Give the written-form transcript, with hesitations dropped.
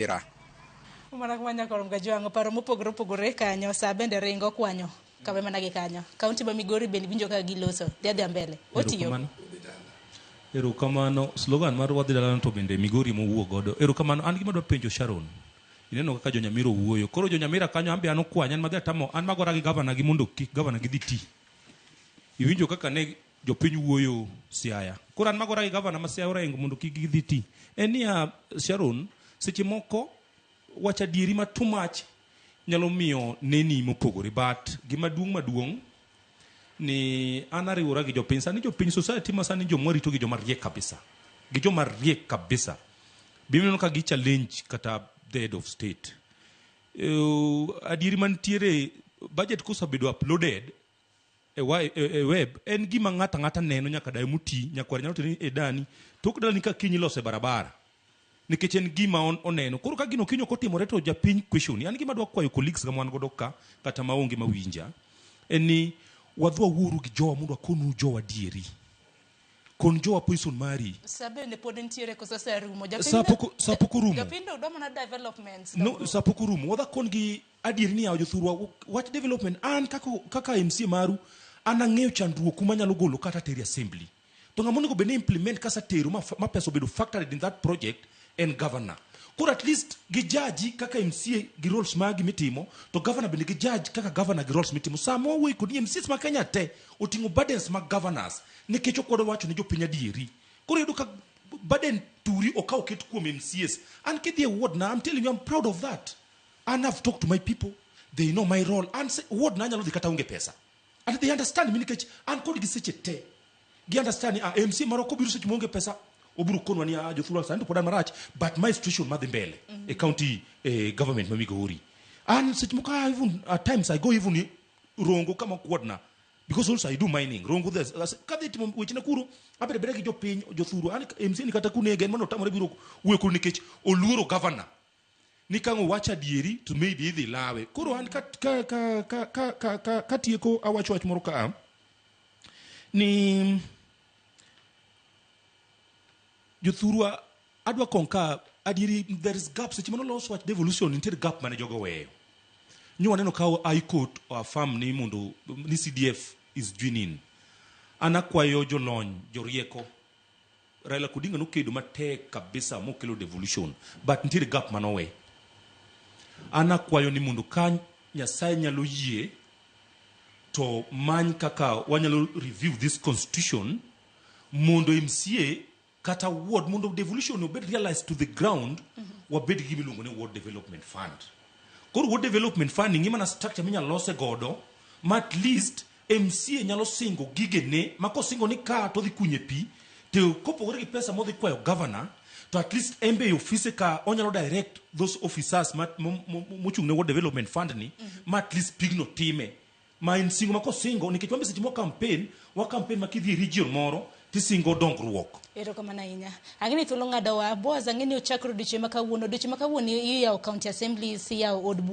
ira. Mana kumanya korom gajuang paro mopogore kanyo sa bende ringo Okwanyo kabe mana gi kanyo kaunti ma Migori bende winjo ka giloso dhi mbele otiyo erokamano slogan mar wadhi dala to bende Migori mowuok godo erokamano an gima dwa penjo Sharon ineno kaka jo Nyamiro wuoyo koro jo Nyamira kanyo ambe an Okwanyo an madhi atamo an magora gi gavana gi mondo kik gavana gi dhi ti iwinjo kaka ne jopiny wuoyo Siaya koro an magora gi gavana ma Siaya orengo mondo kik gidhi ti enia Sharon seche moko wacha dieri ma too much nyalo miyo neni mopogore but gima maduong ni anariwora gi jopiny sani jopiny society ma sani jomwarito gi joma riek kabisa bimeno ka gi challenge kata the head of state adieri mantiere budget kosabedo uploaded e web en gima ng'ata neno nyaka dayo muti nyakwar nyalo teni e dani tok dalani ka kinyi lose barabara nikech en gima oneno koro ka gino kinyo kotimore to japiny question an gima dwa kwayo colleagues ga mwan godo ka kata maonge mawinja en ni wadhwa wuoro gi jowa mondo akonu jowa dieri kon jowa poison mari sabe ne pod ntiere kosa sarumo sapoko rumo japindo do mana developments no sapoko rumo wadha kon gi adieri ni jothurwa what development an kaka MC maru an ang'eyo chandruok kuma nyalo golo kata teri assembly to ng'amono go bene implement kasa teru ma pesa bedo factored in that project and governor koro at least gi judge kaka MCA gi roles magi mitimo to governor bende gi judge kaka governor gi roles mitimo samo we kod MCs ma Kenya te otingo burdens mag governors nikech okodo wacho ne jopiny adieri koro yudo ka burden turi okaw ket kuom MCs an kidhi e ward na I'm telling you I'm proud of that and I've talked to my people they know my role and ward na nyalo dhi kata unge pesa and they understand me nikech an kod gi seche te gi understand MC maroko biru seche monge pesa oburu konwa ni jothurwa sani to podan marach but my situation madhi mbele a county government ma Migori and seche moko even at times I go even rongo kama kwadna because also I do mining rongo this kadhi timo wechina kuro abede gi jopiny jothurwa an MC ni kata kunege mano tamore biro wuo kuro nikech oluoro governor ni kango wacha dieri to maybe idhi lawe koro an ka tieko awacho wach moro ka ni jothurwa adwa konka adieri there is gaps seche mano loso wach devolution inter gap mane jogo weyo nyo waneno ka high court affirm ni mondo ni CDF is joining anakwayo jolony jorieko Raila Odinga no kedo matek kabisa mokelo devolution but inter gap manowe anakwayo ni mondo ka Nyasaye nyalo yie to many kaka wanyalo review this constitution mondo MCA kata ward mondo devolution obed realized to the ground wabed gi milongo ne ward development fund koro ward development fund ngima na structure minya lose godo ma at least MCA nyalo singo gigene mako singo ni ka to dhi kunye pi to kopogore gi pesa modhi kwayo governor to at least embe office ka onyalo direct those officers mochung ne ward development fund ni ma at least pigno time ma in singo mako singo nikech wambe seche mo campaign makidhi region moro tisingo dongruok erokamano ahinya ang'eni thuolo ng'ado wa boaz ang'eni ochakro odiochieng' ma kawuono iyawo county assemblies iyawo od bura